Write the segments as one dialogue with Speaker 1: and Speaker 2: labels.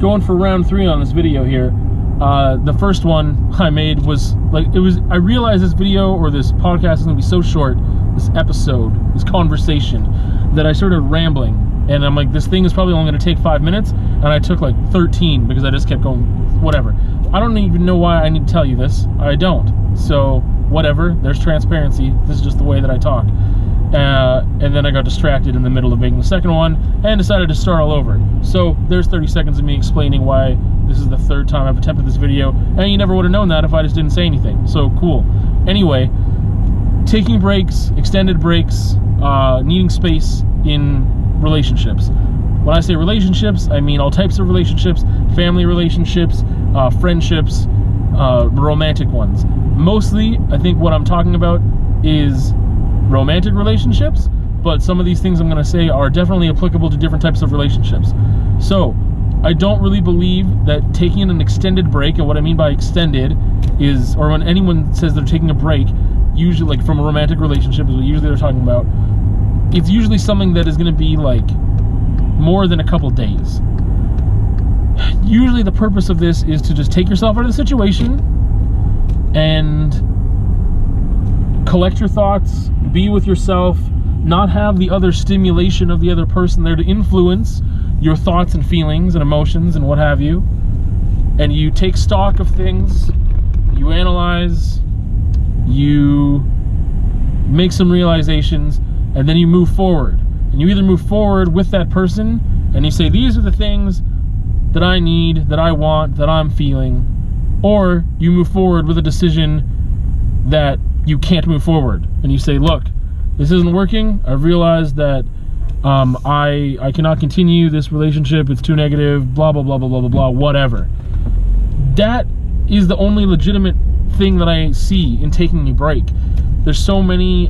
Speaker 1: going for round 3 on this video here. The first one I made was like, I realized this video or this podcast is gonna be so short, this episode, this conversation, that I started rambling, and I'm like, this thing is probably only gonna take 5 minutes, and I took like 13 because I just kept going, whatever. I don't even know why I need to tell you this. I don't. So whatever, there's transparency. This is just the way that I talk. And then I got distracted in the middle of making the second one and decided to start all over. So there's 30 seconds of me explaining why this is the 3rd time I've attempted this video, and you never would have known that if I just didn't say anything. So cool. Anyway, taking breaks, extended breaks, needing space in relationships. When I say relationships, I mean all types of relationships, family relationships, friendships, romantic ones. Mostly, I think what I'm talking about is romantic relationships, but some of these things I'm going to say are definitely applicable to different types of relationships. So, I don't really believe that taking an extended break, and what I mean by extended is, or when anyone says they're taking a break, usually like from a romantic relationship is what usually they're talking about, it's usually something that is going to be like more than a couple days. Usually the purpose of this is to just take yourself out of the situation and collect your thoughts, be with yourself, not have the other stimulation of the other person there to influence your thoughts and feelings and emotions and what have you. And you take stock of things, you analyze, you make some realizations, and then you move forward. And you either move forward with that person and you say, these are the things that I need, that I want, that I'm feeling, or you move forward with a decision that you can't move forward, and you say, look, this isn't working. I've realized that I cannot continue this relationship. It's too negative, blah, blah, blah, blah, blah, blah, blah, whatever. That is the only legitimate thing that I see in taking a break. There's so many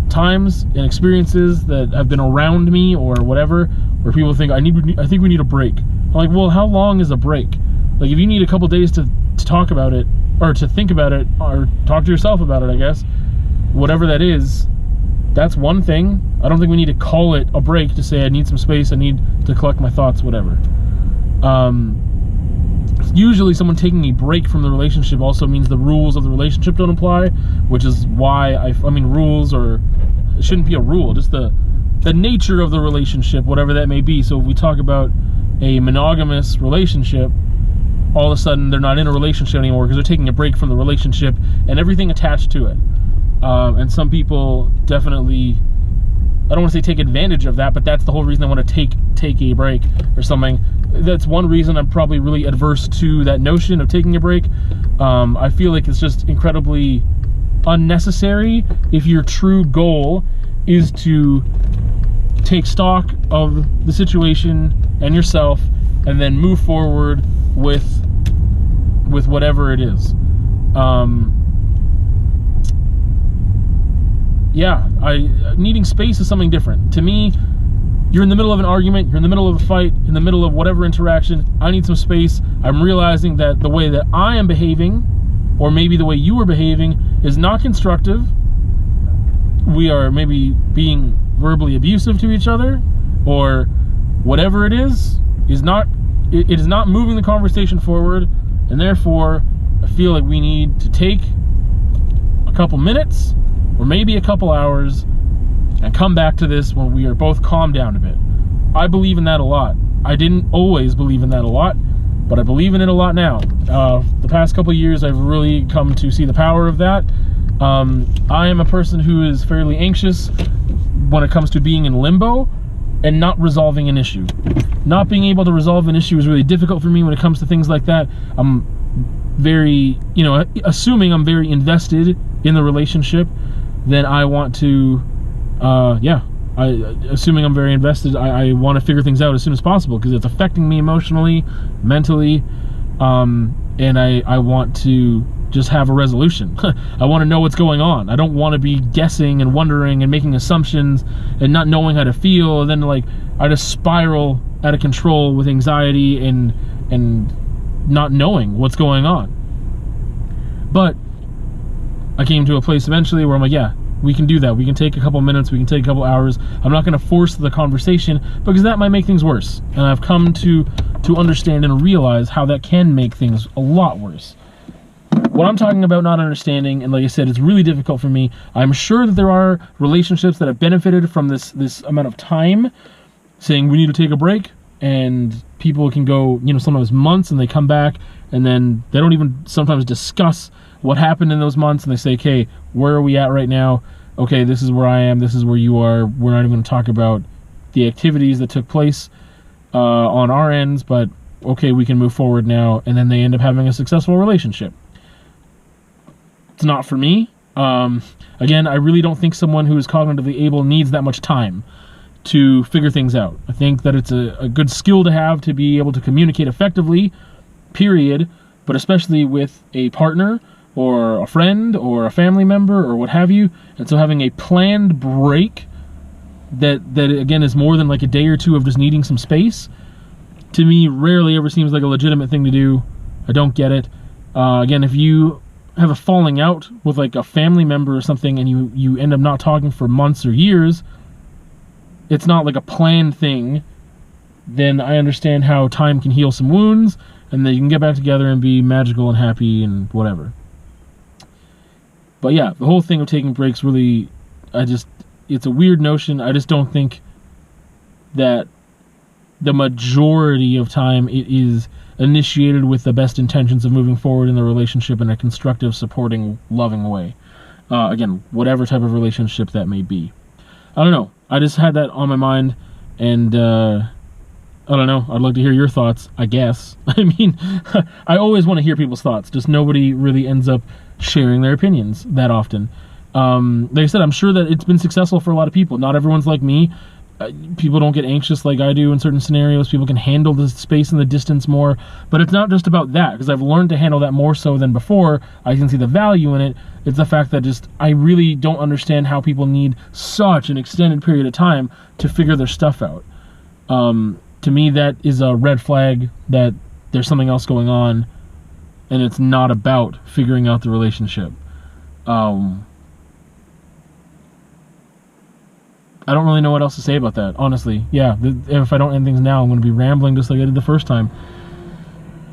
Speaker 1: times and experiences that have been around me or whatever, where people think, I think we need a break. I'm like, well, how long is a break? Like, if you need a couple days to talk about it, or to think about it, or talk to yourself about it, I guess, whatever that is, that's one thing. I don't think we need to call it a break to say I need some space, I need to collect my thoughts, whatever. Usually someone taking a break from the relationship also means the rules of the relationship don't apply, which is why I mean rules, or it shouldn't be a rule, just the nature of the relationship, whatever that may be. So if we talk about a monogamous relationship, all of a sudden they're not in a relationship anymore because they're taking a break from the relationship and everything attached to it. And some people definitely, I don't want to say take advantage of that, but that's the whole reason I want to take a break or something. That's one reason I'm probably really adverse to that notion of taking a break. I feel like it's just incredibly unnecessary if your true goal is to take stock of the situation and yourself and then move forward with whatever it is. Yeah, needing space is something different. To me, you're in the middle of an argument, you're in the middle of a fight, in the middle of whatever interaction, I need some space. I'm realizing that the way that I am behaving, or maybe the way you are behaving, is not constructive. We are maybe being verbally abusive to each other, or whatever it is not, it is not moving the conversation forward, and therefore I feel like we need to take a couple minutes or maybe a couple hours and come back to this when we are both calmed down a bit. I believe in that a lot. I didn't always believe in that a lot, but I believe in it a lot now. The past couple of years I've really come to see the power of that. I am a person who is fairly anxious when it comes to being in limbo and not resolving an issue. Not being able to resolve an issue is really difficult for me when it comes to things like that. I'm very, assuming I'm very invested in the relationship, then I want to, assuming I'm very invested, I want to figure things out as soon as possible because it's affecting me emotionally, mentally, and I want to just have a resolution. I want to know what's going on. I don't want to be guessing and wondering and making assumptions and not knowing how to feel, and then like I just spiral out of control with anxiety and not knowing what's going on. But I came to a place eventually where I'm like, yeah, we can do that. We can take a couple minutes, we can take a couple hours. I'm not going to force the conversation because that might make things worse. And I've come to understand and realize how that can make things a lot worse. What I'm talking about not understanding, and like I said, it's really difficult for me. I'm sure that there are relationships that have benefited from this amount of time, saying we need to take a break, and people can go, you know, sometimes months, and they come back, and then they don't even sometimes discuss what happened in those months, and they say, okay, where are we at right now? Okay, this is where I am, this is where you are. We're not even going to talk about the activities that took place on our ends, but okay, we can move forward now, and then they end up having a successful relationship. It's not for me. Again, I really don't think someone who is cognitively able needs that much time to figure things out. I think that it's a good skill to have to be able to communicate effectively, period, but especially with a partner or a friend or a family member or what have you. And so having a planned break that again is more than like a day or two of just needing some space, to me rarely ever seems like a legitimate thing to do. I don't get it. Again, if you have a falling out with like a family member or something and you end up not talking for months or years, it's not like a planned thing, then I understand how time can heal some wounds and then you can get back together and be magical and happy and whatever. But yeah, the whole thing of taking breaks really, it's a weird notion. I just don't think that the majority of time it is initiated with the best intentions of moving forward in the relationship in a constructive, supporting, loving way. Again, whatever type of relationship that may be. I don't know. I just had that on my mind, and I don't know. I'd like to hear your thoughts, I guess. I mean, I always want to hear people's thoughts. Just nobody really ends up sharing their opinions that often. Like I said, I'm sure that it's been successful for a lot of people. Not everyone's like me. People don't get anxious like I do in certain scenarios. People can handle the space and the distance more. But it's not just about that, because I've learned to handle that more so than before. I can see the value in it. It's the fact that I really don't understand how people need such an extended period of time to figure their stuff out. To me, that is a red flag that there's something else going on, and it's not about figuring out the relationship. I don't really know what else to say about that, honestly. Yeah, if I don't end things now, I'm going to be rambling just like I did the first time.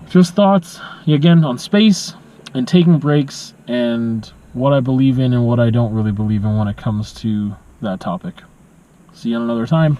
Speaker 1: Just thoughts, again, on space and taking breaks and what I believe in and what I don't really believe in when it comes to that topic. See you on another time.